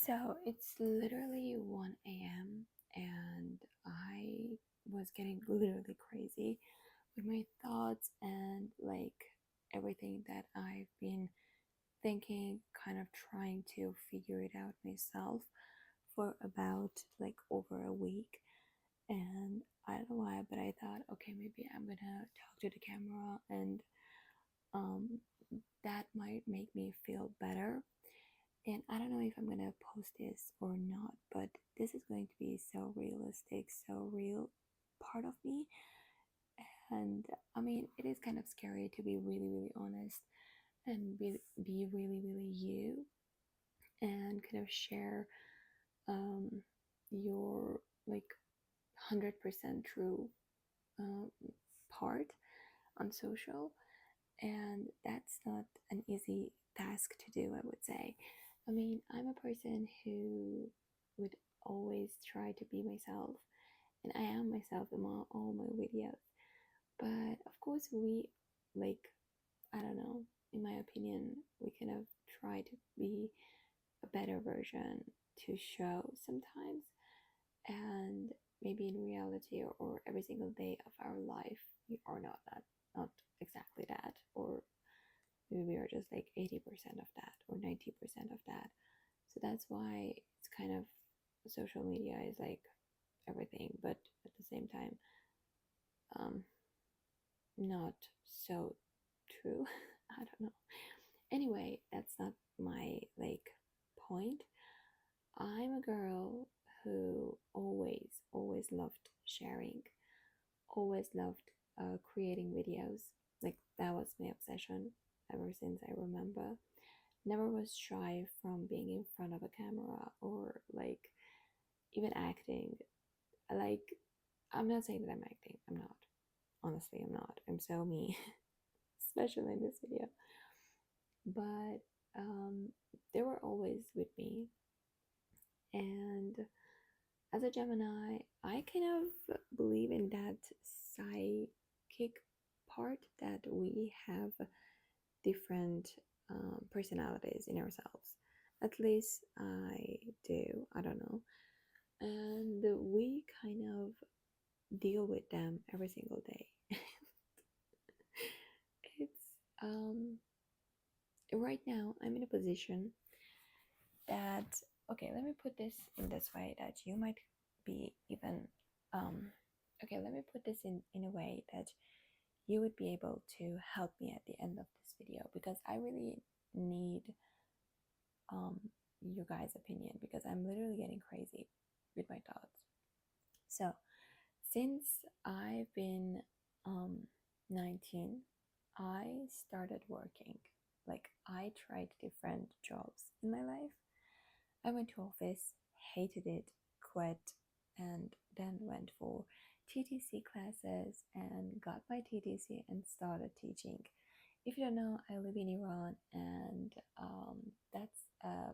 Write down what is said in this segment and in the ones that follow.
So it's literally 1 a.m. and I was getting literally crazy with my thoughts and everything that I've been thinking, kind of trying to figure it out myself for about over a week. And I don't know why, but I thought, okay, maybe I'm gonna talk to the camera and um, that might make me feel better. And I don't know if I'm gonna post this or not, but this is going to be so realistic, so real part of me. And I mean, it is kind of scary to be really, really honest and be really, really you and kind of share um, your 100% true um, part on social. And that's not an easy task to do, I would say. I mean, I'm a person who would always try to be myself, and I am myself in all my videos. But of course, like, I don't know, in my opinion, we kind of try to be a better version to show sometimes, and maybe in reality or every single day of our life, we are not exactly that, or maybe we are just like 80% of that or 90% of that. So that's why it's kind of social media is like everything, but at the same time, um, not so true. I don't know. Anyway, that's not my point. I'm a girl who always loved sharing, always loved creating videos. Like that was my obsession ever since I remember. Never was shy from being in front of a camera or even acting. Like, I'm not saying that I'm acting. I'm not. Honestly, I'm not. I'm so me, especially in this video. But they were always with me. And as a Gemini, I kind of believe in that psychic part that we have different personalities in ourselves. At least I do. I don't know. And we kind of deal with them every single day. It's right now I'm in a position that, okay, let me put this in this way that you might be even um okay, let me put this in a way that you would be able to help me at the end of this video, because I really need um your guys' opinion, because I'm literally getting crazy with my thoughts. So since I've been 19, I started working. Like, I tried different jobs in my life. I went to office, hated it, quit, and then went for TTC classes and got my TTC and started teaching. If you don't know, I live in Iran, and that's a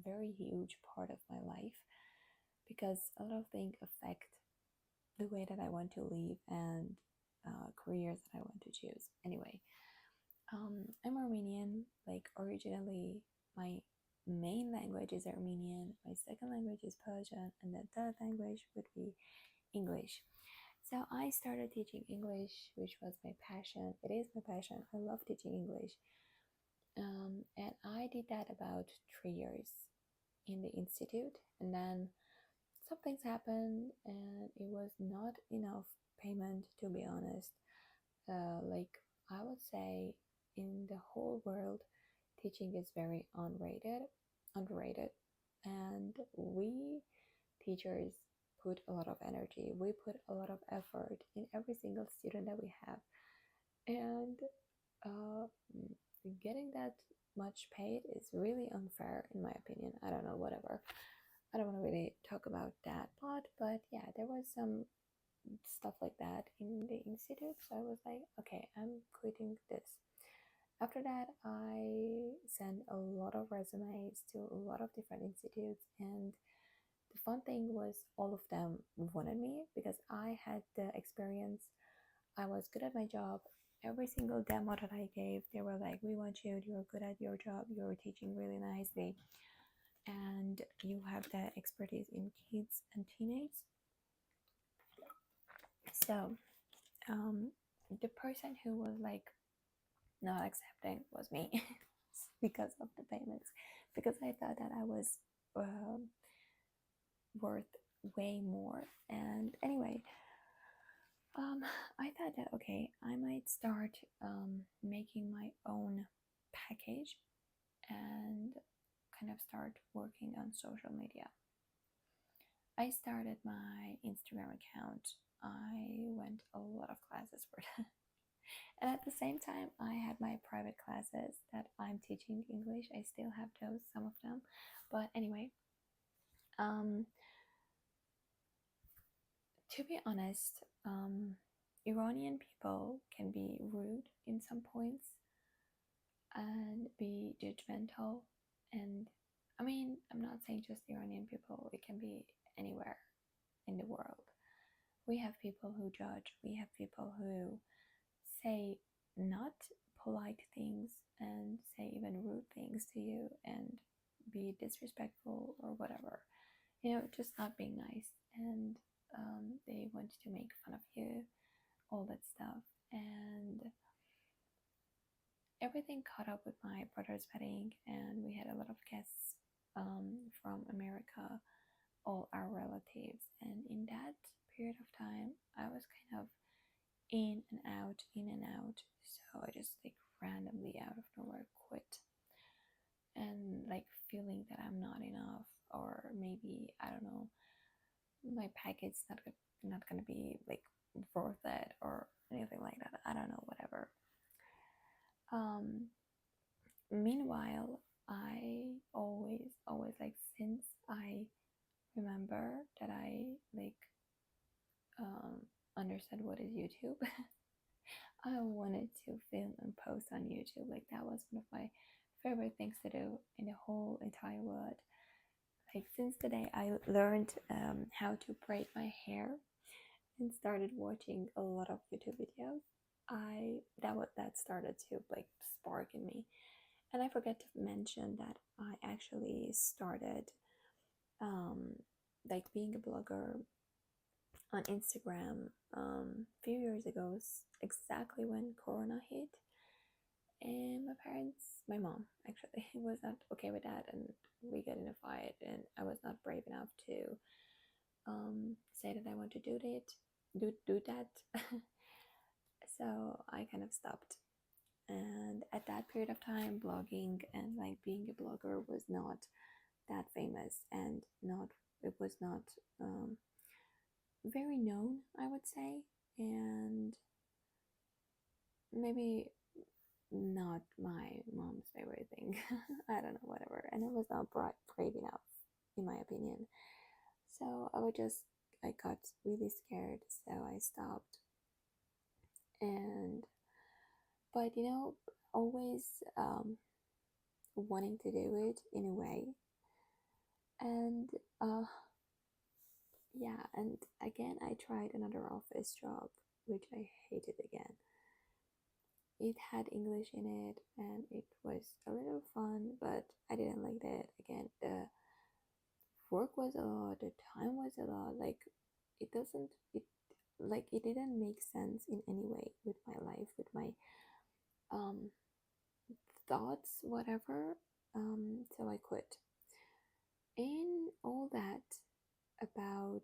very huge part of my life, because a lot of things affect the way that I want to live and careers that I want to choose. Anyway, I'm Armenian. Like, originally, my main language is Armenian, my second language is Persian, and the third language would be English. So I started teaching English, which was my passion. It is my passion. I love teaching English. And I did that about 3 years in the institute, and then some things happened, and it was not enough payment, to be honest. I would say in the whole world, teaching is very underrated, and we teachers put a lot of energy. We put a lot of effort in every single student that we have, and uh, getting that much paid is really unfair, in my opinion. I don't know, whatever. I don't want to really talk about that part, but yeah, there was some stuff like that in the institute. So I was like, okay, I'm quitting this. After that, I sent a lot of resumes to a lot of different institutes, and the fun thing was all of them wanted me because I had the experience. I was good at my job. Every single demo that I gave, they were like, we want you, you're good at your job, you're teaching really nicely. and you have the expertise in kids and teenagers. So um, the person who was like not accepting was me because of the payments, because I thought that I was worth way more. And anyway, um, I thought that okay, I might start making my own package and kind of start working on social media. I started my Instagram account. I went a lot of classes for that. And at the same time, I had my private classes that I'm teaching English. I still have those, some of them. But anyway, um, to be honest, Iranian people can be rude in some points and be judgmental. And I mean, I'm not saying just Iranian people, it can be anywhere in the world. We have people who judge, we have people who say not polite things and say even rude things to you and be disrespectful or whatever. You know, just not being nice. And they want to make fun of you, all that stuff. And everything caught up with my brother's wedding, and we had a lot of guests from America, all our relatives. And in that period of time, I was kind of in and out, in and out. So I just like randomly out of nowhere quit, and like feeling that I'm not enough, or maybe I don't know, my package not gonna be like worth it or anything like that. I don't know, whatever. Um, Meanwhile, I always like since I remember that I like um understood what is YouTube. I wanted to film and post on YouTube. Like that was one of my favorite things to do in the whole entire world. Like since the day I learned how to braid my hair and started watching a lot of YouTube videos, that started to like spark in me. And I forgot to mention that I actually started um, like being a blogger on Instagram a few years ago, exactly when Corona hit. And my mom actually was not okay with that, and we got in a fight, and I was not brave enough to say that I want to do that. So I kind of stopped. And at that period of time, blogging and like being a blogger was not that famous, and not it was not um, very known, I would say. And maybe not my mom's favorite thing. I don't know, whatever. And I was not brave enough, in my opinion. So I got really scared, so I stopped. And, but always wanting to do it in a way. And, yeah, and again, I tried another office job, which I hated again. It had English in it, and it was a little fun, but I didn't like that. Again, the work was a lot, the time was a lot. Like it doesn't it like it didn't make sense in any way with my life, with my um thoughts, whatever. So I quit. In all that, about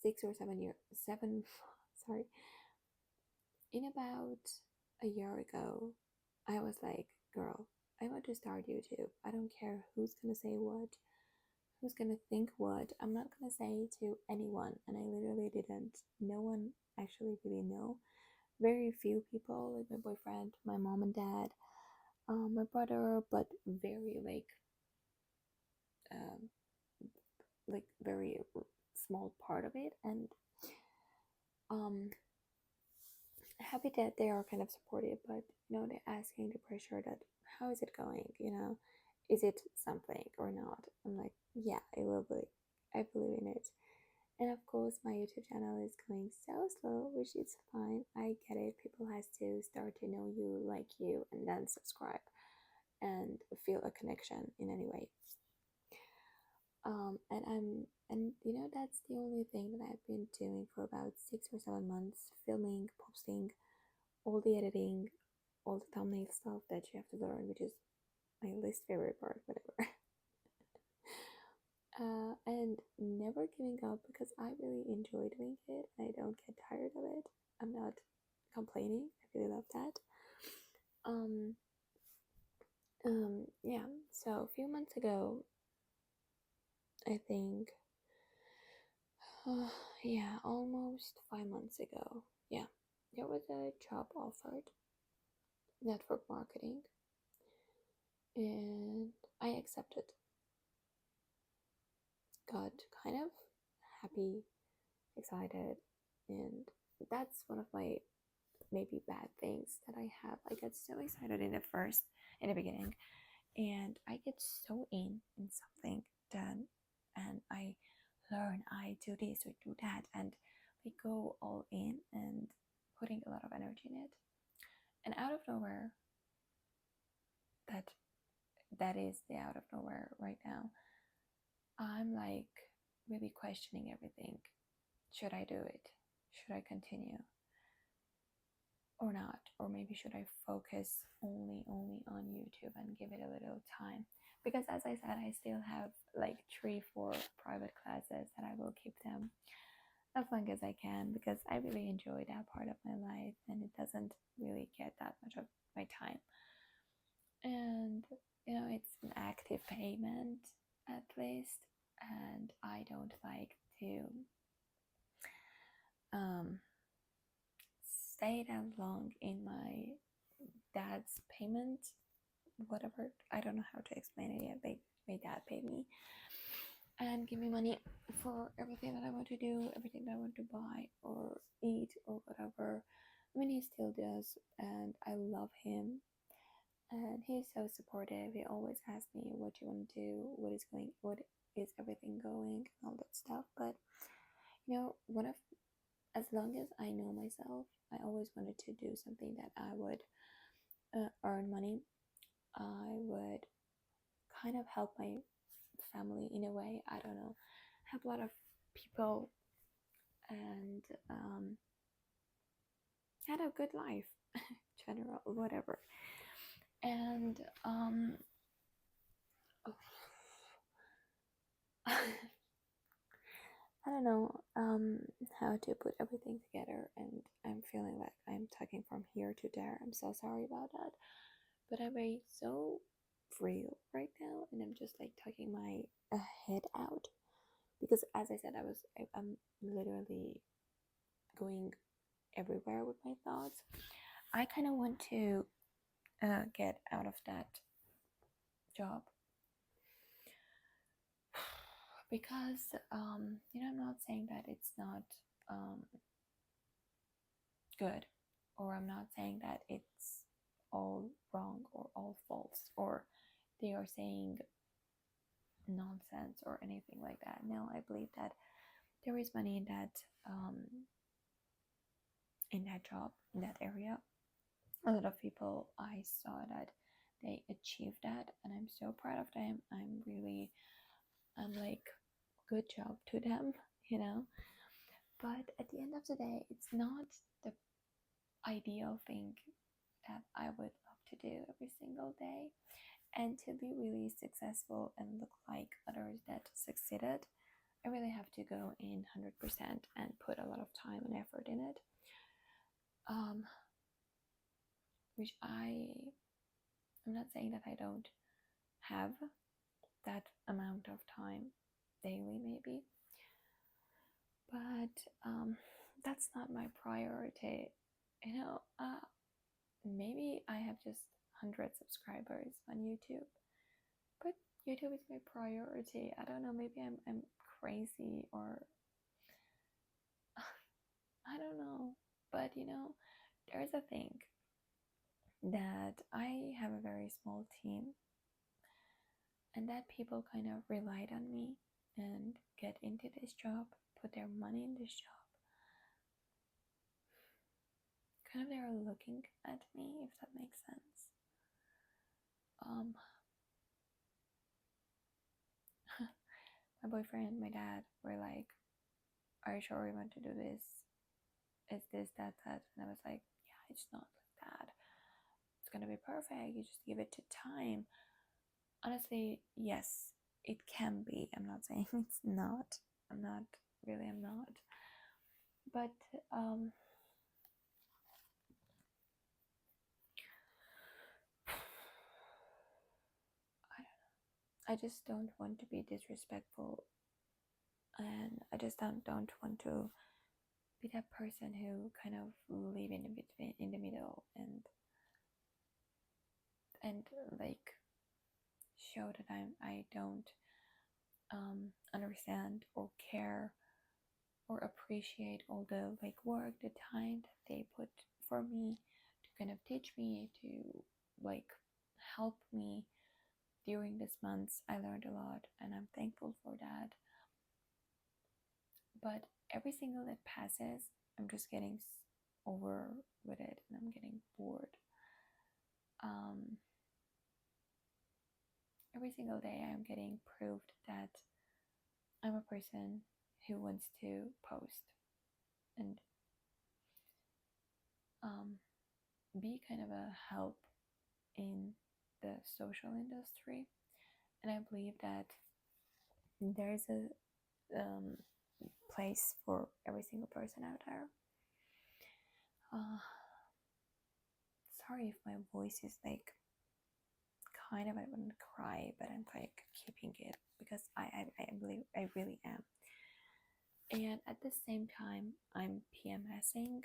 6 or 7 years, seven, sorry, in about a year ago, I was like, girl, I want to start YouTube. I don't care who's gonna say what, who's gonna think what. I'm not gonna say to anyone. And I literally didn't. No one actually really know. Very few people, like my boyfriend, my mom and dad, my brother, but very um, very small part of it. And um, happy that they are kind of supportive, but they're asking the pressure that how is it going? Is it something or not? I'm like, yeah, it will be. I believe in it. And of course, my YouTube channel is going so slow, which is fine. I get it. People has to start to know you, like you, and then subscribe and feel a connection in any way. And that's the only thing that I've been doing for about 6 or 7 months, filming, posting, all the editing, all the thumbnail stuff that you have to learn, which is my least favorite part, whatever. And never giving up because I really enjoy doing it. I don't get tired of it. I'm not complaining. I really love that. Um, yeah. So a few months ago, I think, yeah, almost 5 months ago, yeah, there was a job offered, network marketing, and I accepted. Got kind of happy, excited, and that's one of my maybe bad things that I have. I get so excited in the beginning, and I get so in something done, and I learn, I do this or do that, and we go all in and putting a lot of energy in it, and out of nowhere, that that is the out of nowhere right now, I'm like really questioning everything. Should I do it? Should I continue or not? Or maybe should I focus only on YouTube and give it a little time? Because as I said, I still have like 3 4 private classes that I will keep them as long as I can, because I really enjoy that part of my life and it doesn't really get that much of my time. And it's an active payment at least, and I don't like to um, stay that long in my dad's payment, whatever. I don't know how to explain it yet. My dad paid me and give me money for everything that I want to do, everything that I want to buy or eat or whatever. I mean, he still does, and I love him. And he's so supportive. He always asks me, "What do you want to do? What is everything going, and all that stuff." But one of as long as I know myself, I always wanted to do something that I would earn money. I would kind of help my family in a way. I don't know, help a lot of people and had a good life, general, whatever. And I don't know how to put everything together, and I'm feeling like I'm talking from here to there. I'm so sorry about that, but I'm very so real right now, and I'm just like talking my head out because, as I said, I'm literally going everywhere with my thoughts. I kind of want to get out of that job because I'm not saying that it's not good, or I'm not saying that it's all wrong or all false, or they are saying nonsense or anything like that. No, I believe that there is money in that job, in that area. A lot of people, I saw that they achieved that, and I'm so proud of them. I'm like, good job to them, you know. But at the end of the day, it's not the ideal thing that I would love to do every single day. And to be really successful and look like others that succeeded, I really have to go in 100% and put a lot of time and effort in it. Which I'm not saying that I don't have that amount of time daily, maybe, but that's not my priority. Maybe I have just 100 subscribers on YouTube, but YouTube is my priority. I don't know, maybe I'm crazy, or I don't know, but there's a thing that I have a very small team, and that people kind of relied on me and get into this job, put their money in this job. Kind of they're looking at me, if that makes sense. my boyfriend, my dad were like, "Are you sure you want to do this? Is this, that, that?" And I was like, "Yeah, it's not like that. It's gonna be perfect. You just give it to time." Honestly, yes, it can be. I'm not saying it's not. I'm not really. I'm not. But um, I just don't want to be disrespectful, and I just don't want to be that person who kind of live in the between, in the middle, and like show that I don't understand or care or appreciate all the like work, the time that they put for me to kind of teach me, to like help me during these months. I learned a lot and I'm thankful for that. But every single that passes, I'm just getting over with it and I'm getting bored. Um, every single day, I'm getting proved that I'm a person who wants to post and um, be kind of a help in the social industry. And I believe that there's a place for every single person out there. Sorry if my voice is like kind of, I wouldn't cry, but I'm like keeping it because I believe I really am. And at the same time, I'm PMSing.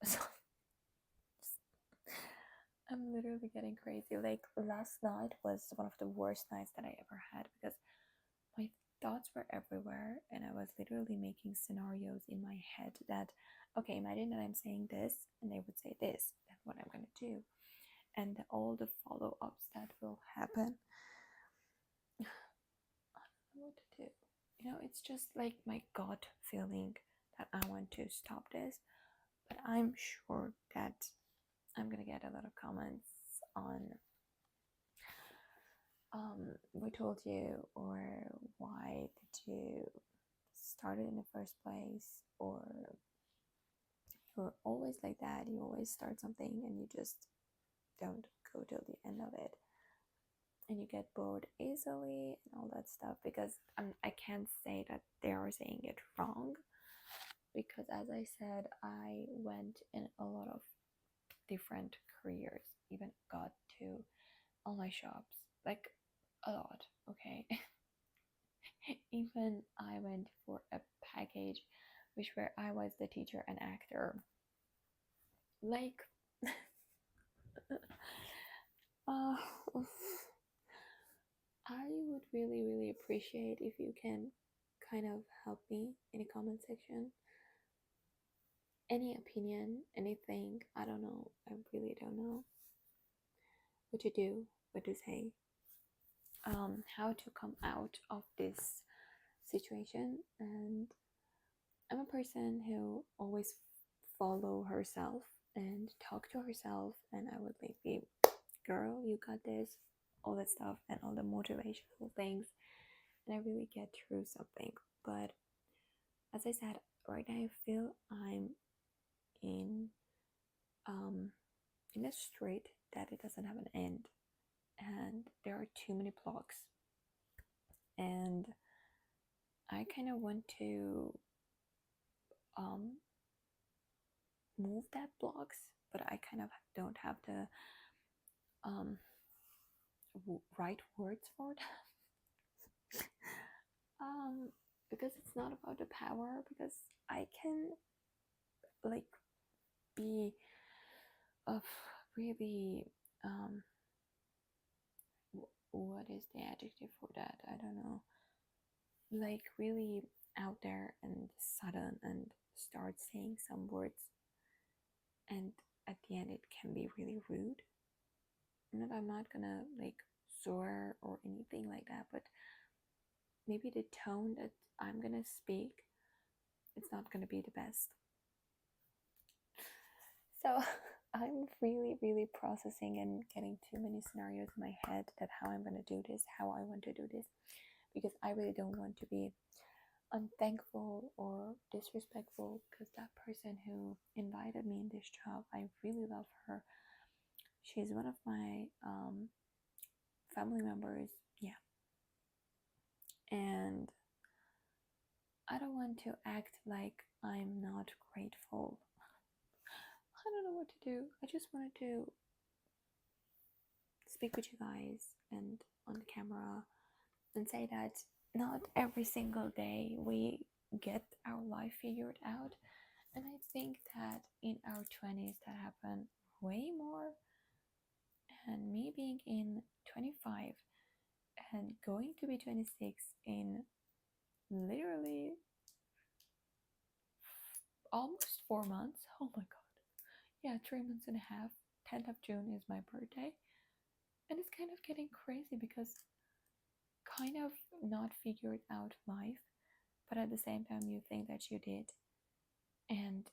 So I'm literally getting crazy. Like last night was one of the worst nights that I ever had because my thoughts were everywhere and I was literally making scenarios in my head that, okay, imagine that I'm saying this and they would say this, then what I'm going to do, and all the follow-ups that will happen. I don't know what to do. It's just like my gut feeling that I want to stop this, but I'm sure that I'm gonna get a lot of comments on we told you, or why did you start it in the first place, or you're always like that, you always start something and you just don't go till the end of it, and you get bored easily and all that stuff. Because I can't say that they are saying it wrong, because as I said, I went in a lot of different careers, even got to online shops, like a lot, okay. Even I went for a package which where I was the teacher and actor, like uh, I would really really appreciate if you can kind of help me in the comment section. Any opinion, anything, I don't know, I really don't know what to do, what to say, how to come out of this situation. And I'm a person who always follow herself and talk to herself, and I would like be, girl, you got this, all that stuff and all the motivational things, and I really get through something. But as I said, right now I feel I'm in um in a street that it doesn't have an end, and there are too many blocks, and I kind of want to um move that blocks, but I kind of don't have the um right words for that. Because it's not about the power, because I can like be of really what is the adjective for that, I don't know, like really out there and sudden and start saying some words, and at the end it can be really rude. I'm not gonna like swear or anything like that, but maybe the tone that I'm gonna speak, it's not gonna be the best. So I'm really really processing and getting too many scenarios in my head that how I'm gonna do this, how I want to do this. because I really don't want to be unthankful or disrespectful, because that person who invited me in this job, I really love her. She's one of my family members, yeah. And I don't want to act like I'm not grateful. I don't know what to do. I just wanted to speak with you guys and on the camera and say that not every single day we get our life figured out. And I think that in our 20s that happen way more. And me being in 25 and going to be 26 in literally almost 4 months. Oh my god. Yeah, 3 months and a half. 10th of June is my birthday. And it's kind of getting crazy because kind of not figured out life, but at the same time you think that you did, and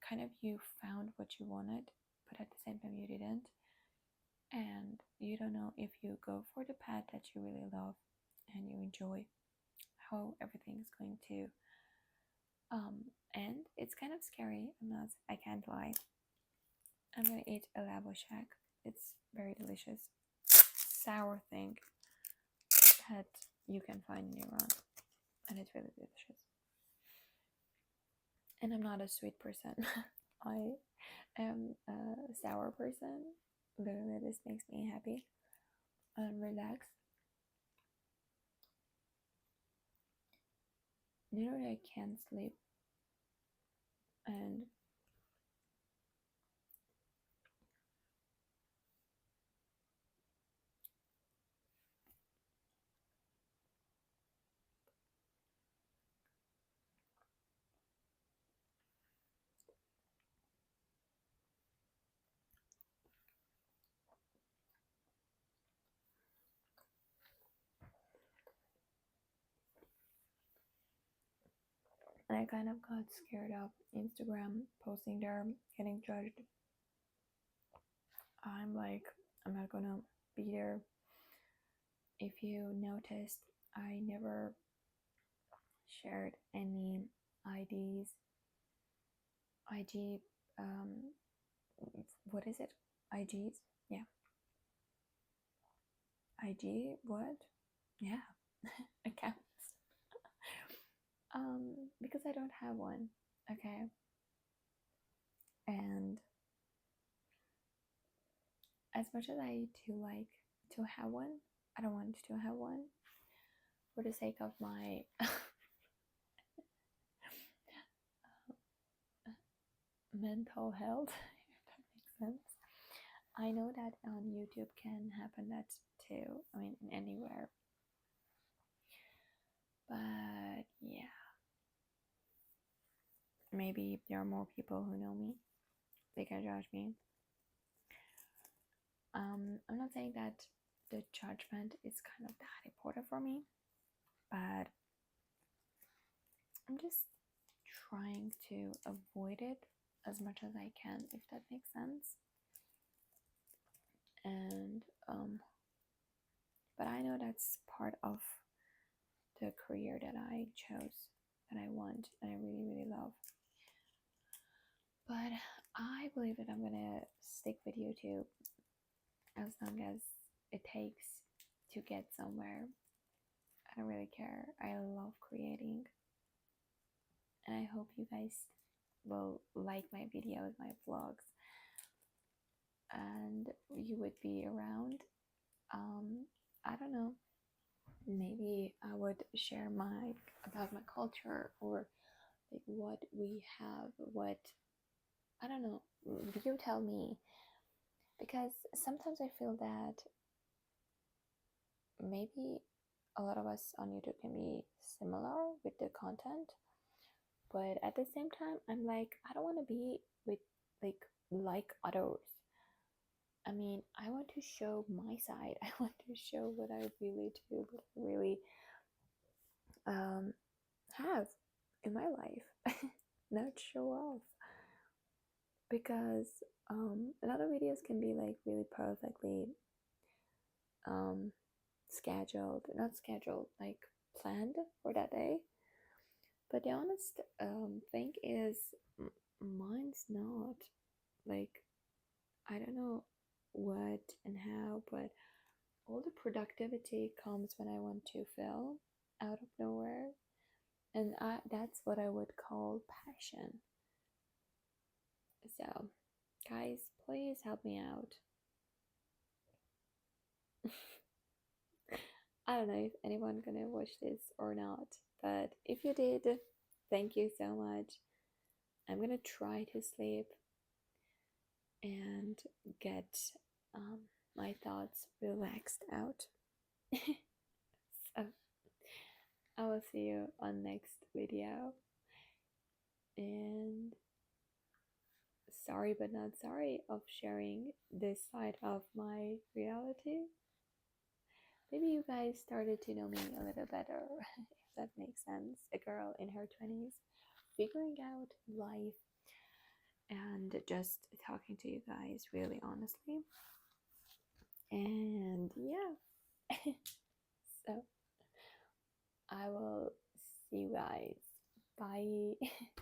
kind of you found what you wanted, but at the same time you didn't, and you don't know if you go for the path that you really love and you enjoy, how everything's going to end. It's kind of scary. I can't lie. I'm gonna eat a lavo shack. It's very delicious sour thing that you can find in Iran, and it's really delicious. And I'm not a sweet person. I am a sour person. Literally, this makes me happy and relaxed. Literally, I can't sleep, and I kind of got scared of Instagram posting there, getting judged. I'm like, I'm not gonna be there. If you noticed, I never shared any IDs, IG, what is it? IGs? Yeah. IG, what? Yeah. Accounts. Because I don't have one. Okay. And as much as I do like to have one, I don't want to have one for the sake of my mental health, if that makes sense. I know that on YouTube can happen that too. I mean, anywhere. But yeah, maybe there are more people who know me. They can judge me. I'm not saying that the judgment is kind of that important for me, but I'm just trying to avoid it as much as I can, if that makes sense. And but I know that's part of the career that I chose, that I want, and I really, really love. But I believe that I'm gonna stick with YouTube as long as it takes to get somewhere. I don't really care. I love creating, and I hope you guys will like my videos, my vlogs, and you would be around. I don't know. Maybe I would share my about my culture, or like what we have, what I don't know. You tell me, because sometimes I feel that maybe a lot of us on YouTube can be similar with the content, but at the same time, I'm like, I don't want to be with like others. I mean, I want to show my side. I want to show what I really do, what I really um, have in my life, not show off. Because a lot of videos can be like really perfectly um, scheduled, not scheduled, like planned for that day. But the honest thing is, mine's not. Like, I don't know what and how, but all the productivity comes when I want to film out of nowhere. And that's what I would call passion. So, guys, please help me out. I don't know if anyone gonna watch this or not, but if you did, thank you so much. I'm gonna try to sleep and get my thoughts relaxed out. So I will see you on next video. And sorry but not sorry of sharing this side of my reality. Maybe you guys started to know me a little better, if that makes sense. A girl in her 20s figuring out life and just talking to you guys really honestly. And yeah, so I will see you guys. Bye.